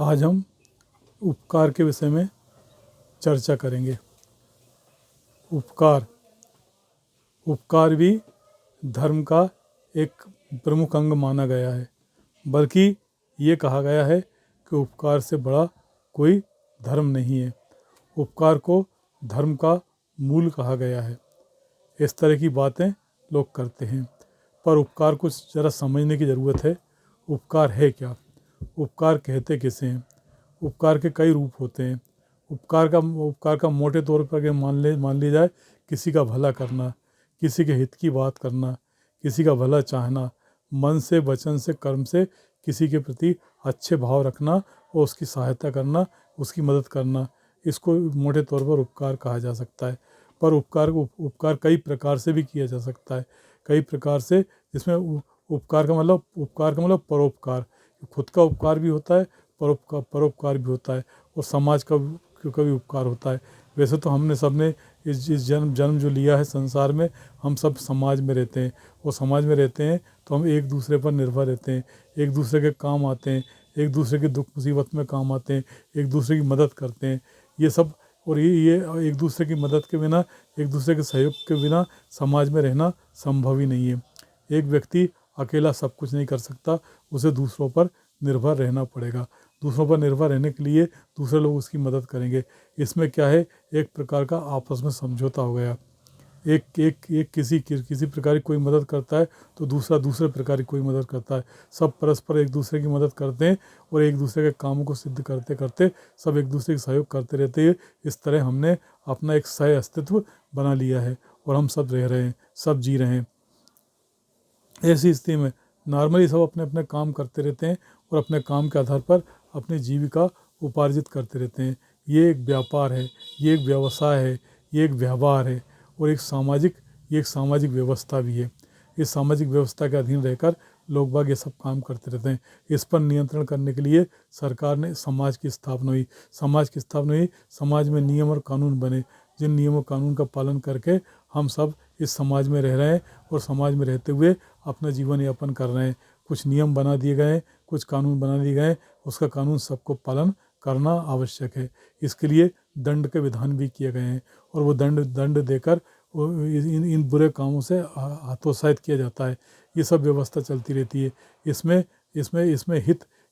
आज हम उपकार के विषय में चर्चा करेंगे। उपकार उपकार भी धर्म का एक प्रमुख अंग माना गया है, बल्कि ये कहा गया है कि उपकार से बड़ा कोई धर्म नहीं है। उपकार को धर्म का मूल कहा गया है। इस तरह की बातें लोग करते हैं, पर उपकार को ज़रा समझने की ज़रूरत है। उपकार है क्या? उपकार कहते किसे हैं? उपकार के कई रूप होते हैं। उपकार का मोटे तौर पर अगर मान लिया जाए, किसी का भला करना, किसी के हित की बात करना, किसी का भला चाहना, मन से, वचन से, कर्म से किसी के प्रति अच्छे भाव रखना और उसकी सहायता करना, उसकी मदद करना, इसको मोटे तौर पर उपकार कहा जा सकता है। पर उपकार कई प्रकार से भी किया जा सकता है। कई प्रकार से, जिसमें उपकार का मतलब परोपकार। खुद का उपकार भी होता है, परोपकार भी होता है, और समाज का भी उपकार होता है। वैसे तो हमने सबने इस जन्म जो लिया है संसार में, हम सब समाज में रहते हैं, और समाज में रहते हैं तो हम एक दूसरे पर निर्भर रहते हैं, एक दूसरे के काम आते हैं, एक दूसरे के दुख मुसीबत में काम आते हैं, एक दूसरे की मदद करते हैं। ये सब, और ये एक दूसरे की मदद के बिना, एक दूसरे के सहयोग के बिना समाज में रहना संभव ही नहीं है। एक व्यक्ति अकेला सब कुछ नहीं कर सकता, उसे दूसरों पर निर्भर रहना पड़ेगा। दूसरों पर निर्भर रहने के लिए दूसरे लोग उसकी मदद करेंगे। इसमें क्या है, एक प्रकार का आपस में समझौता हो गया। एक किसी प्रकार की कोई मदद करता है तो दूसरा दूसरे प्रकार की कोई मदद करता है। सब परस्पर एक दूसरे की मदद करते हैं, और एक दूसरे के कामों को सिद्ध करते करते सब एक दूसरे का सहयोग करते रहते हैं। इस तरह हमने अपना एक सह अस्तित्व बना लिया है, और हम सब रह रहे हैं, सब जी रहे हैं। ऐसी स्थिति में नॉर्मली सब अपने अपने काम करते रहते हैं, और अपने काम के आधार पर अपनी जीविका उपार्जित करते रहते हैं। ये एक व्यापार है, ये एक व्यवसाय है, ये एक व्यवहार है, और ये एक सामाजिक व्यवस्था भी है। इस सामाजिक व्यवस्था के अधीन रहकर लोग बाग ये सब काम करते रहते हैं। इस पर नियंत्रण करने के लिए सरकार ने समाज की स्थापना हुई। समाज में नियम और कानून बने, जिन नियमों कानून का पालन करके हम सब इस समाज में रह रहे हैं, और समाज में रहते हुए अपना जीवन यापन कर रहे हैं। कुछ नियम बना दिए गए हैं, कुछ कानून बना दिए गए हैं, उसका कानून सबको पालन करना आवश्यक है। इसके लिए दंड के विधान भी किए गए हैं, और वो दंड देकर इन बुरे कामों से हतोत्साहित किया जाता है। ये सब व्यवस्था चलती रहती है।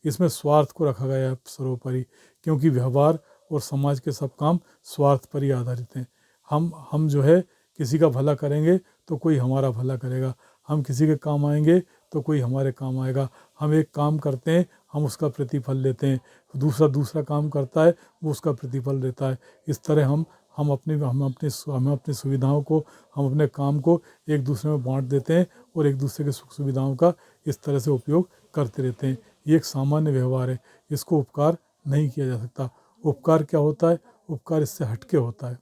इसमें स्वार्थ को रखा गया है सर्वोपरि, क्योंकि व्यवहार और समाज के सब काम स्वार्थ पर ही आधारित हैं। हम जो है, किसी का भला करेंगे तो कोई हमारा भला करेगा, हम किसी के काम आएंगे तो कोई हमारे काम आएगा। हम एक काम करते हैं, हम उसका प्रतिफल लेते हैं, दूसरा काम करता है, वो उसका प्रतिफल लेता है। इस तरह हम अपनी सुविधाओं को, हम अपने काम को एक दूसरे में बांट देते हैं, और एक दूसरे के सुख सुविधाओं का इस तरह से उपयोग करते रहते हैं। ये एक सामान्य व्यवहार है, इसको उपकार नहीं किया जा सकता। उपकार क्या होता है? उपकार इससे हटके होता है,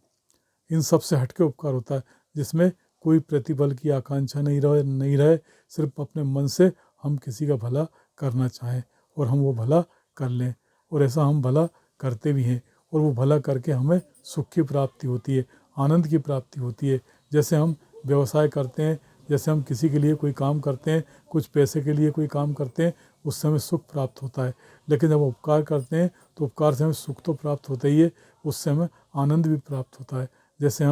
इन सब से हटके उपकार होता है, जिसमें कोई प्रतिफल की आकांक्षा नहीं रहे। सिर्फ अपने मन से हम किसी का भला करना चाहें, और हम वो भला कर लें, और ऐसा हम भला करते भी हैं, और वो भला करके हमें सुख की प्राप्ति होती है, आनंद की प्राप्ति होती है। जैसे हम व्यवसाय करते हैं, जैसे हम किसी के लिए कोई काम करते हैं, कुछ पैसे के लिए कोई काम करते हैं, उससे हमें सुख प्राप्त होता है। लेकिन जब उपकार करते हैं तो उपकार से हमें सुख तो प्राप्त होता ही है, उससे हमें आनंद भी प्राप्त होता है। जैसे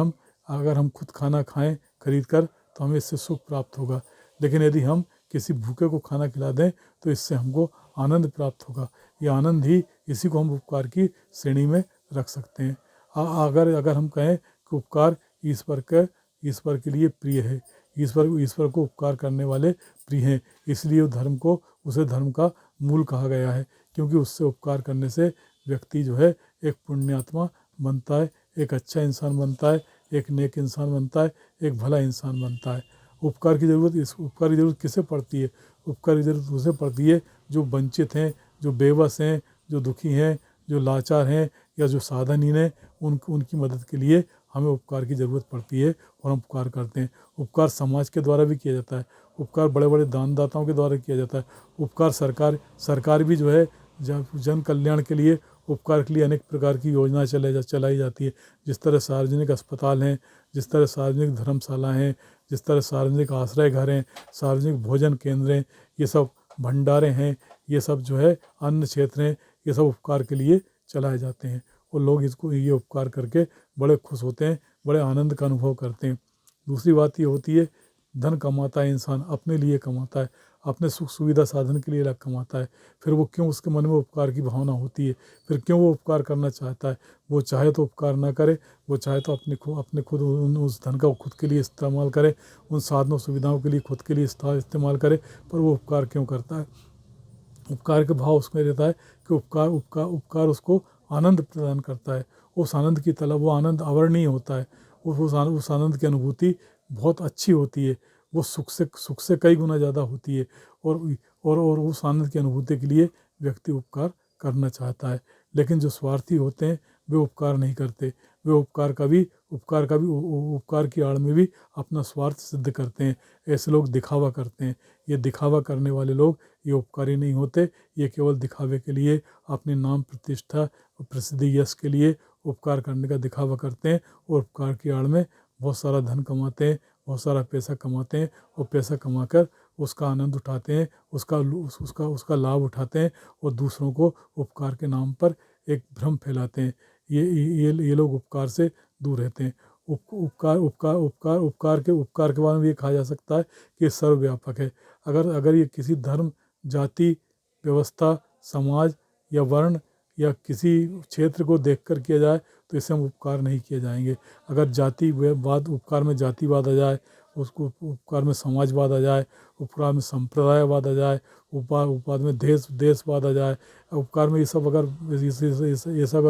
अगर हम खुद खाना खाएं खरीद कर, तो हमें इससे सुख प्राप्त होगा, लेकिन यदि हम किसी भूखे को खाना खिला दें तो इससे हमको आनंद प्राप्त होगा। ये आनंद ही, इसी को हम उपकार की श्रेणी में रख सकते हैं। अगर हम कहें कि उपकार ईश्वर के लिए प्रिय है, ईश्वर को उपकार करने वाले प्रिय हैं, इसलिए उसे धर्म का मूल कहा गया है। क्योंकि उससे उपकार करने से व्यक्ति जो है एक पुण्यात्मा बनता है, एक अच्छा इंसान बनता है, एक नेक इंसान बनता है, एक भला इंसान बनता है। उपकार की ज़रूरत किसे पड़ती है? उपकार की ज़रूरत उसे पड़ती है जो वंचित हैं, जो बेबस हैं, जो दुखी हैं, जो लाचार हैं, या जो साधनहीन हैं। उनकी मदद के लिए हमें उपकार की ज़रूरत पड़ती है, और हम उपकार करते हैं। उपकार समाज के द्वारा भी किया जाता है, उपकार बड़े बड़े दानदाताओं के द्वारा किया जाता है। उपकार सरकार भी जो है जन कल्याण के लिए, उपकार के लिए अनेक प्रकार की योजना चलाई जाती है। जिस तरह सार्वजनिक अस्पताल हैं, जिस तरह सार्वजनिक धर्मशाला हैं, जिस तरह सार्वजनिक आश्रय घर हैं, सार्वजनिक भोजन केंद्र हैं, ये सब भंडारे हैं, ये सब जो है अन्य क्षेत्र हैं, ये सब उपकार के लिए चलाए जाते हैं और लोग इसको ये उपकार करके बड़े खुश होते हैं, बड़े आनंद का अनुभव करते हैं। दूसरी बात ये होती है, धन कमाता है इंसान अपने लिए कमाता है, अपने सुख सुविधा साधन के लिए अलग कमाता है, फिर वो क्यों उसके मन में उपकार की भावना होती है, फिर क्यों वो उपकार करना चाहता है। वो चाहे तो उपकार ना करे, वो चाहे तो अपने खुद उस धन का खुद के लिए इस्तेमाल करे, उन साधनों सुविधाओं के लिए खुद के लिए इस्तेमाल करे, पर वो उपकार क्यों करता है। उपकार के भाव उसमें रहता है कि उपकार उपकार उपकार उसको आनंद प्रदान करता है, उस आनंद की तलब, वो आनंद अवर्णनीय होता है, उस आनंद की अनुभूति बहुत अच्छी होती है, वो सुख से कई गुना ज़्यादा होती है और उस आनंद की अनुभूति के लिए व्यक्ति उपकार करना चाहता है। लेकिन जो स्वार्थी होते हैं वे उपकार नहीं करते, वे उपकार की आड़ में भी अपना स्वार्थ सिद्ध करते हैं। ऐसे लोग दिखावा करते हैं, ये दिखावा करने वाले लोग ये उपकारी नहीं होते, ये केवल दिखावे के लिए, अपने नाम प्रतिष्ठा और प्रसिद्धि यश के लिए उपकार करने का दिखावा करते हैं और उपकार की आड़ में बहुत सारा धन कमाते हैं, बहुत सारा पैसा कमाते हैं और पैसा कमाकर उसका आनंद उठाते हैं, उसका लाभ उठाते हैं और दूसरों को उपकार के नाम पर एक भ्रम फैलाते हैं। ये लोग उपकार से दूर रहते हैं। उपकार के बारे में ये कहा जा सकता है कि सर्वव्यापक है। अगर ये किसी धर्म, जाति, व्यवस्था, समाज या वर्ण या किसी क्षेत्र को देखकर किया जाए तो इससे हम उपकार नहीं किए जाएंगे। अगर जातिवाद, उपकार में जातिवाद आ जाए, उसको उपकार में समाजवाद आ जाए, उपकार में संप्रदायवाद आ जाए, उपकार में देशवाद आ जाए, उपकार में ये सब अगर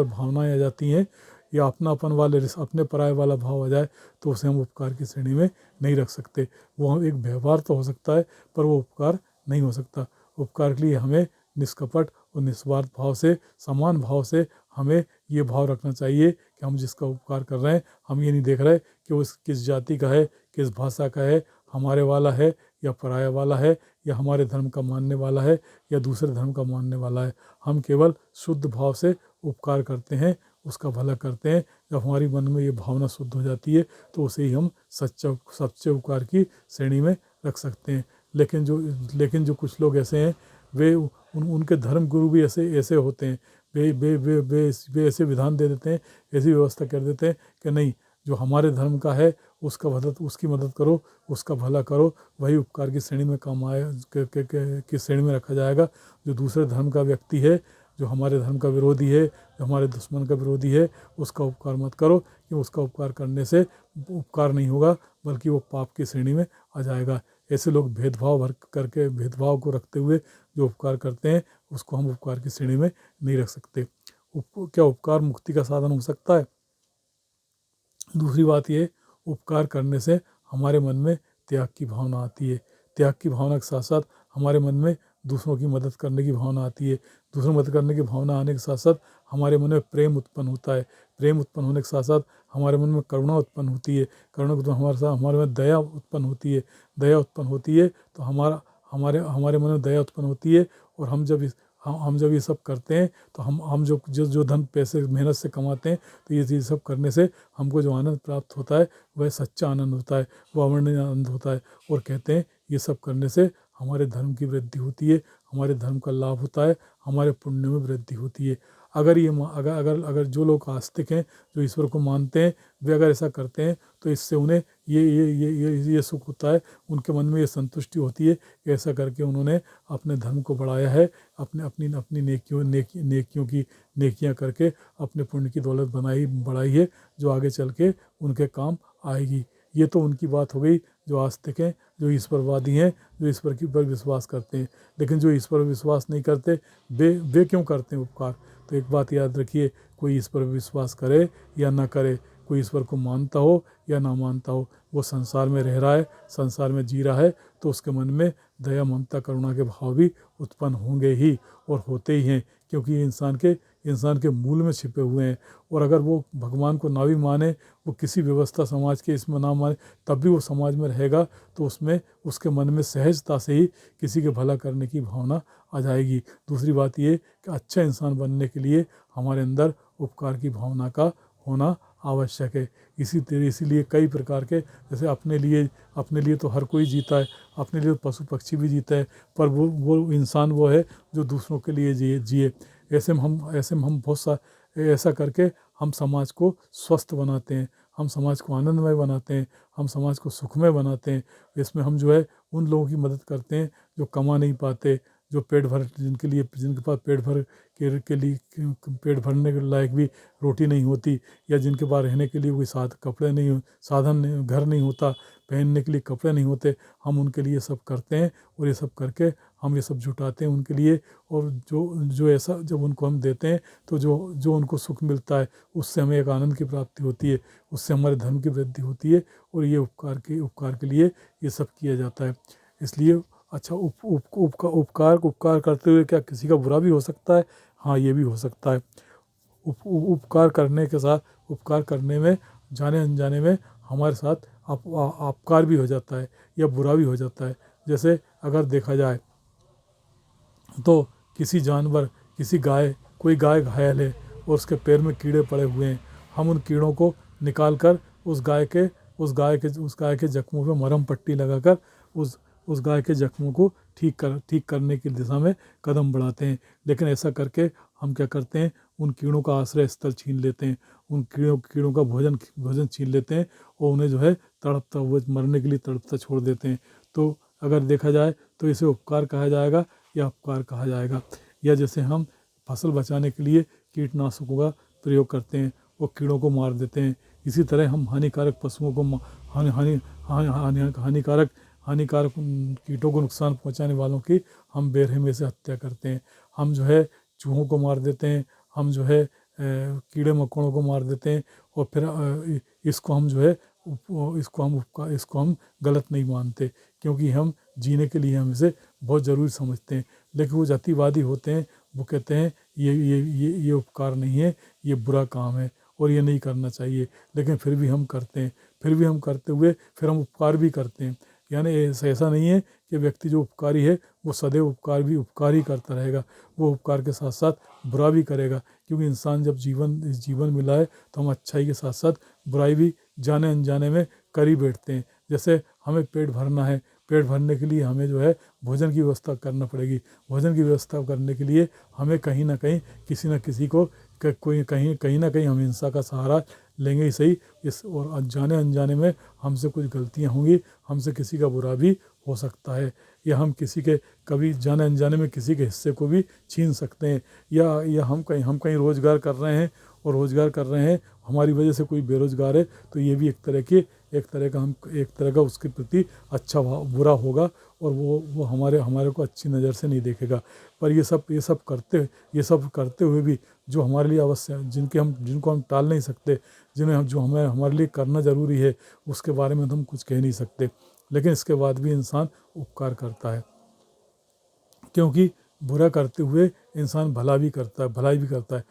भावनाएं आ जाती हैं या अपनापन वाले अपने पराये वाला भाव आ जाए तो उसे हम उपकार की श्रेणी में नहीं रख सकते। वो हम एक व्यवहार तो हो सकता है पर वो उपकार नहीं हो सकता। उपकार के लिए हमें निष्कपट और निस्वार्थ भाव से, समान भाव से हमें ये भाव रखना चाहिए कि हम जिसका उपकार कर रहे हैं, हम ये नहीं देख रहे कि वो किस जाति का है, किस भाषा का है, हमारे वाला है या पराया वाला है, या हमारे धर्म का मानने वाला है या दूसरे धर्म का मानने वाला है। हम केवल शुद्ध भाव से उपकार करते हैं, उसका भला करते हैं। जब हमारी मन में ये भावना शुद्ध हो जाती है तो उसे ही हम सच्चे उपकार की श्रेणी में रख सकते हैं। लेकिन जो कुछ लोग ऐसे हैं, वे उनके धर्म गुरु भी ऐसे होते हैं, वे ऐसे विधान दे देते हैं, ऐसी व्यवस्था कर देते हैं कि नहीं, जो हमारे धर्म का है उसकी मदद करो, उसका भला करो, वही उपकार की श्रेणी में काम आए की श्रेणी में रखा जाएगा। जो दूसरे धर्म का व्यक्ति है, जो हमारे धर्म का विरोधी है, जो हमारे दुश्मन का विरोधी है, उसका उपकार मत करो, कि उसका उपकार करने से उपकार नहीं होगा बल्कि वो पाप की श्रेणी में आ जाएगा। ऐसे लोग भेदभाव को रखते हुए जो उपकार करते हैं उसको हम उपकार की श्रेणी में नहीं रख सकते। क्या उपकार मुक्ति का साधन हो सकता है? दूसरी बात ये, उपकार करने से हमारे मन में त्याग की भावना आती है। त्याग की भावना के साथ साथ हमारे मन में दूसरों की मदद करने की भावना आती है। दूसरों की मदद करने की भावना आने के साथ साथ हमारे मन में प्रेम उत्पन्न होता है। प्रेम उत्पन्न होने के साथ साथ हमारे मन में करुणा उत्पन्न होती है। करुणा उत्पन्न हमारे में दया उत्पन्न होती है। दया उत्पन्न होती है तो हमारे मन में दया उत्पन्न होती है। और हम जब ये सब करते हैं तो हम जो धन पैसे मेहनत से कमाते हैं, तो ये चीज़ सब करने से हमको जो आनंद प्राप्त होता है वह सच्चा आनंद होता है, वह अवर्णनीय आनंद होता है। और कहते हैं ये सब करने से हमारे धर्म की वृद्धि होती है, हमारे धर्म का लाभ होता है, हमारे पुण्य में वृद्धि होती है। अगर जो लोग आस्तिक हैं, जो ईश्वर को मानते हैं, वे अगर ऐसा करते हैं तो इससे उन्हें ये सुख होता है, उनके मन में ये संतुष्टि होती है कि ऐसा करके उन्होंने अपने धर्म को बढ़ाया है, अपनी नेकियां करके अपने पुण्य की दौलत बढ़ाई है, जो आगे चल के उनके काम आएगी। ये तो उनकी बात हो गई जो आस्तिक हैं, जो ईश्वरवादी हैं, जो ईश्वर की पर विश्वास करते हैं। लेकिन जो ईश्वर पर विश्वास नहीं करते, वे क्यों करते हैं उपकार? तो एक बात याद रखिए, कोई ईश्वर पर विश्वास करे या ना करे, कोई ईश्वर को मानता हो या ना मानता हो, वो संसार में रह रहा है, संसार में जी रहा है, तो उसके मन में दया, ममता, करुणा के भाव भी उत्पन्न होंगे ही और होते ही हैं, क्योंकि ये इंसान के मूल में छिपे हुए हैं। और अगर वो भगवान को ना भी माने, वो किसी व्यवस्था समाज के इसमें ना माने, तब भी वो समाज में रहेगा, तो उसमें उसके मन में सहजता से ही किसी के भला करने की भावना आ जाएगी। दूसरी बात ये कि अच्छा इंसान बनने के लिए हमारे अंदर उपकार की भावना का होना आवश्यक है। इसीलिए कई प्रकार के, जैसे अपने लिए तो हर कोई जीता है, अपने लिए तो पशु पक्षी भी जीता है, पर वो इंसान वो है जो दूसरों के लिए जिए। ऐसे में हम बहुत सा ऐसा करके हम समाज को स्वस्थ बनाते हैं, हम समाज को आनंदमय बनाते हैं, हम समाज को सुखमय बनाते हैं। इसमें हम जो है उन लोगों की मदद करते हैं जो कमा नहीं पाते, जो जिनके पास पेट भरने के लायक भी रोटी नहीं होती, या जिनके पास रहने के लिए कोई कपड़े नहीं साधन नहीं, घर नहीं होता, पहनने के लिए कपड़े नहीं होते, हम उनके लिए सब करते हैं। और ये सब करके हम ये सब जुटाते हैं उनके लिए। और जो जो ऐसा जब उनको हम देते हैं तो जो जो उनको सुख मिलता है, उससे हमें एक आनंद की प्राप्ति होती है, उससे हमारे धर्म की वृद्धि होती है। और ये उपकार के लिए ये सब किया जाता है। इसलिए अच्छा, उपकार करते हुए क्या किसी का बुरा भी हो सकता है? हाँ, ये भी हो सकता है। उपकार करने के साथ, उपकार करने में जाने अनजाने में हमारे साथ अपकार भी हो जाता है या बुरा भी हो जाता है। जैसे अगर देखा जाए तो किसी जानवर, कोई गाय घायल है और उसके पैर में कीड़े पड़े हुए हैं, हम उन कीड़ों को निकाल कर उस गाय के जख्मों पे मरहम पट्टी लगाकर उस गाय के जख्मों को ठीक करने की दिशा में कदम बढ़ाते हैं। लेकिन ऐसा करके हम क्या करते हैं, उन कीड़ों का आश्रय स्थल छीन लेते हैं, उन कीड़ों का भोजन छीन लेते हैं और उन्हें जो है तड़पता हुआ, मरने के लिए तड़पता छोड़ देते हैं। तो अगर देखा जाए तो इसे उपकार कहा जाएगा या अपकार कहा जाएगा। या जैसे हम फसल बचाने के लिए कीटनाशकों का प्रयोग करते हैं, वो कीड़ों को मार देते हैं। इसी तरह हम हानिकारक पशुओं को हानिकारक कीटों को नुकसान पहुंचाने वालों की हम बेरहमी से हत्या करते हैं। हम जो है चूहों को मार देते हैं, हम जो है कीड़े मकोड़ों को मार देते हैं। और फिर इसको हम जो है इसको हम गलत नहीं मानते, क्योंकि हम जीने के लिए हम इसे बहुत ज़रूरी समझते हैं। लेकिन वो जातिवादी होते हैं, वो कहते हैं ये उपकार नहीं है, ये बुरा काम है और ये नहीं करना चाहिए। लेकिन फिर भी हम करते हैं, फिर भी हम करते हुए फिर हम उपकार भी करते हैं। यानी ऐसा नहीं है कि व्यक्ति जो उपकारी है वो सदैव उपकार ही करता रहेगा, वो उपकार के साथ साथ बुरा भी करेगा। क्योंकि इंसान जब इस जीवन मिला है तो हम अच्छाई के साथ साथ बुराई भी जाने अनजाने में कर ही बैठते हैं। जैसे हमें पेट भरना है, पेट भरने के लिए हमें जो है भोजन की व्यवस्था करना पड़ेगी। भोजन की व्यवस्था करने के लिए हमें कहीं ना कहीं किसी न किसी को कहीं ना कहीं हम हिंसा का सहारा लेंगे ही सही। और जाने अनजाने में हमसे कुछ गलतियां होंगी, हमसे किसी का बुरा भी हो सकता है, या हम किसी के कभी जाने अनजाने में किसी के हिस्से को भी छीन सकते हैं। या हम कहीं रोज़गार कर रहे हैं और रोज़गार कर रहे हैं, हमारी वजह से कोई बेरोज़गार है, तो ये भी एक तरह का उसके प्रति अच्छा बुरा होगा और वो हमारे को अच्छी नज़र से नहीं देखेगा। पर ये सब करते हुए भी जो हमारे लिए आवश्यक, जिनको हम टाल नहीं सकते, हमारे लिए करना ज़रूरी है, उसके बारे में तो हम कुछ कह नहीं सकते। लेकिन इसके बाद भी इंसान उपकार करता है, क्योंकि बुरा करते हुए इंसान भलाई भी करता है।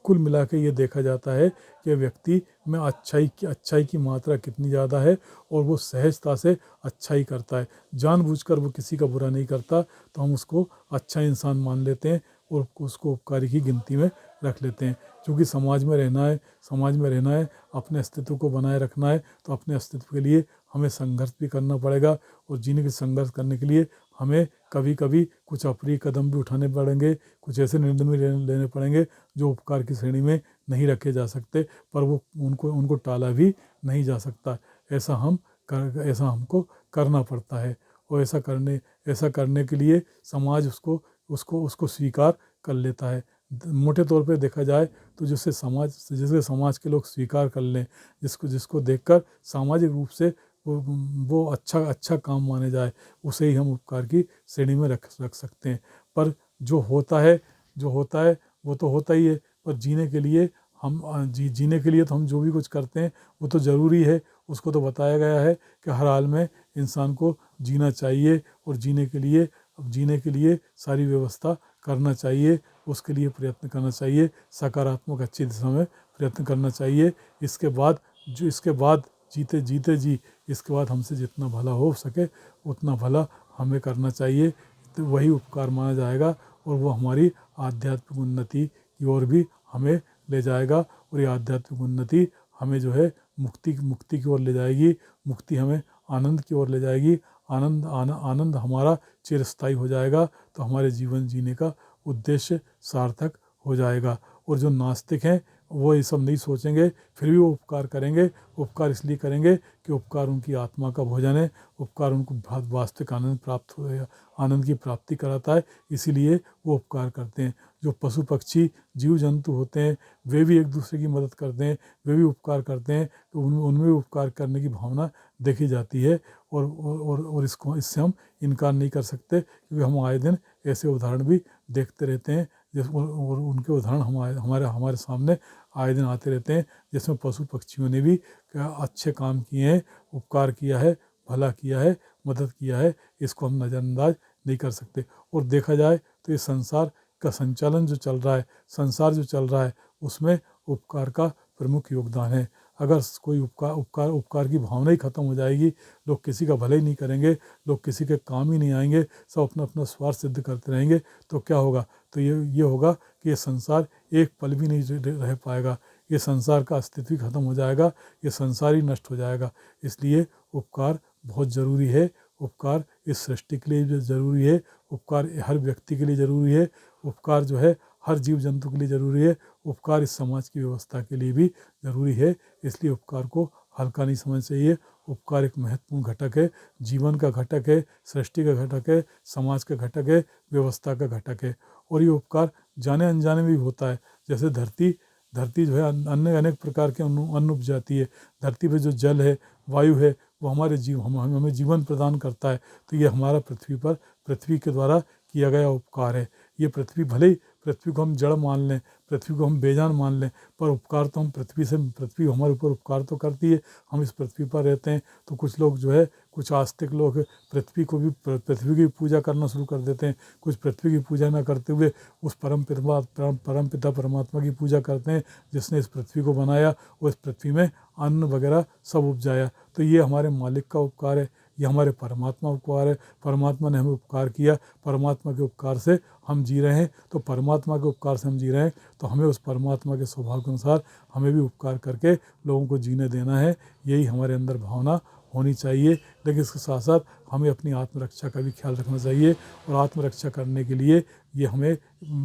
कुल मिला के ये देखा जाता है कि व्यक्ति में अच्छाई की मात्रा कितनी ज़्यादा है और वो सहजता से अच्छाई करता है। जानबूझकर वो किसी का बुरा नहीं करता, तो हम उसको अच्छा इंसान मान लेते हैं और उसको उपकारी की गिनती में रख लेते हैं। क्योंकि समाज में रहना है, अपने अस्तित्व को बनाए रखना है, तो अपने अस्तित्व के लिए हमें संघर्ष भी करना पड़ेगा। और संघर्ष करने के लिए हमें कभी कभी कुछ अप्रिय कदम भी उठाने पड़ेंगे, कुछ ऐसे निर्णय भी लेने पड़ेंगे जो उपकार की श्रेणी में नहीं रखे जा सकते, पर वो उनको टाला भी नहीं जा सकता। ऐसा हमको करना पड़ता है। और ऐसा करने के लिए समाज उसको स्वीकार कर लेता है। मोटे तौर पे देखा जाए तो जिसे समाज के लोग स्वीकार कर लें, जिसको देखकर सामाजिक रूप से वो अच्छा काम माने जाए, उसे ही हम उपकार की श्रेणी में रख सकते हैं। पर जो होता है वो तो होता ही है। पर जीने के लिए तो हम जो भी कुछ करते हैं वो तो ज़रूरी है। उसको तो बताया गया है कि हर हाल में इंसान को जीना चाहिए, और जीने के लिए सारी व्यवस्था करना चाहिए, उसके लिए प्रयत्न करना चाहिए, सकारात्मक अच्छी दिशा में प्रयत्न करना चाहिए। इसके बाद जीते इसके बाद हमसे जितना भला हो सके उतना भला हमें करना चाहिए, तो वही उपकार माना जाएगा और वो हमारी आध्यात्मिक उन्नति की ओर भी हमें ले जाएगा और ये आध्यात्मिक उन्नति हमें जो है मुक्ति की ओर ले जाएगी। मुक्ति हमें आनंद की ओर ले जाएगी। आनंद हमारा चिरस्थायी हो जाएगा, तो हमारे जीवन जीने का उद्देश्य सार्थक हो जाएगा। और जो नास्तिक हैं वो ये सब नहीं सोचेंगे, फिर भी वो उपकार करेंगे। उपकार इसलिए करेंगे कि उपकार उनकी आत्मा का भोजन है, उपकार उनको वास्तविक आनंद की प्राप्ति कराता है, इसीलिए वो उपकार करते हैं। जो पशु पक्षी जीव जंतु होते हैं वे भी एक दूसरे की मदद करते हैं, वे भी उपकार करते हैं, तो उनमें भी उपकार करने की भावना देखी जाती है। और इससे हम इनकार नहीं कर सकते, क्योंकि हम आए दिन ऐसे उदाहरण भी देखते रहते हैं, और उनके उदाहरण हमारे सामने आए दिन आते रहते हैं, जिसमें पशु पक्षियों ने भी अच्छे काम किए हैं, उपकार किया है, भला किया है, मदद किया है। इसको हम नज़रअंदाज नहीं कर सकते। और देखा जाए तो ये संसार का संचालन जो चल रहा है, संसार जो चल रहा है, उसमें उपकार का प्रमुख योगदान है। अगर कोई उपकार की भावना ही खत्म हो जाएगी, लोग किसी का भला ही नहीं करेंगे, लोग किसी के काम ही नहीं आएंगे, सब अपना अपना स्वार्थ सिद्ध करते रहेंगे, तो क्या होगा? तो ये होगा कि ये संसार एक पल भी नहीं रह पाएगा, ये संसार का अस्तित्व ही खत्म हो जाएगा, ये संसार ही नष्ट हो जाएगा। इसलिए उपकार बहुत ज़रूरी है। उपकार इस सृष्टि के लिए भी ज़रूरी है, उपकार हर व्यक्ति के लिए ज़रूरी है, उपकार जो है हर जीव जंतु के लिए ज़रूरी है, उपकार इस समाज की व्यवस्था के लिए भी ज़रूरी है। इसलिए उपकार को हल्का नहीं समझना चाहिए। उपकार एक महत्वपूर्ण घटक है, जीवन का घटक है, सृष्टि का घटक है, समाज का घटक है, व्यवस्था का घटक है। और ये उपकार जाने अनजाने में भी होता है। जैसे धरती जो है अन्य अनेक प्रकार के अन्न उपजाती है। धरती पे जो जल है, वायु है, वो हमें जीवन प्रदान करता है। तो ये हमारा पृथ्वी के द्वारा किया गया उपकार है। ये भले ही पृथ्वी को हम जड़ मान लें, पृथ्वी को हम बेजान मान लें, पर उपकार तो हम पृथ्वी हमारे ऊपर उपकार तो करती है। हम इस पृथ्वी पर रहते हैं, तो कुछ लोग जो है, कुछ आस्तिक लोग पृथ्वी की भी पूजा करना शुरू कर देते हैं। कुछ पृथ्वी की पूजा ना करते हुए उस परम पिता परमात्मा की पूजा करते हैं, जिसने इस पृथ्वी को बनाया और इस पृथ्वी में अन्न वगैरह सब उपजाया। तो ये हमारे मालिक का उपकार है, ये हमारे परमात्मा उपकार है। परमात्मा ने हमें उपकार किया, परमात्मा के उपकार से हम जी रहे हैं, तो परमात्मा के उपकार से हम जी रहे हैं, तो हमें उस परमात्मा के स्वभाव के अनुसार हमें भी उपकार करके लोगों को जीने देना है। यही हमारे अंदर भावना होनी चाहिए। लेकिन इसके साथ साथ हमें अपनी आत्मरक्षा का भी ख्याल रखना चाहिए। और आत्मरक्षा करने के लिए ये हमें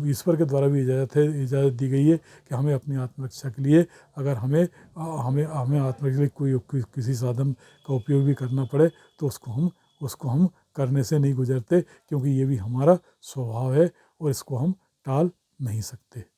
ईश्वर के द्वारा भी इजाज़त दी गई है कि हमें अपनी आत्मरक्षा के लिए, अगर हमें आत्मरक्षा के लिए किसी साधन का उपयोग भी करना पड़े, तो उसको हम करने से नहीं गुजरते, क्योंकि ये भी हमारा स्वभाव है और इसको हम टाल नहीं सकते।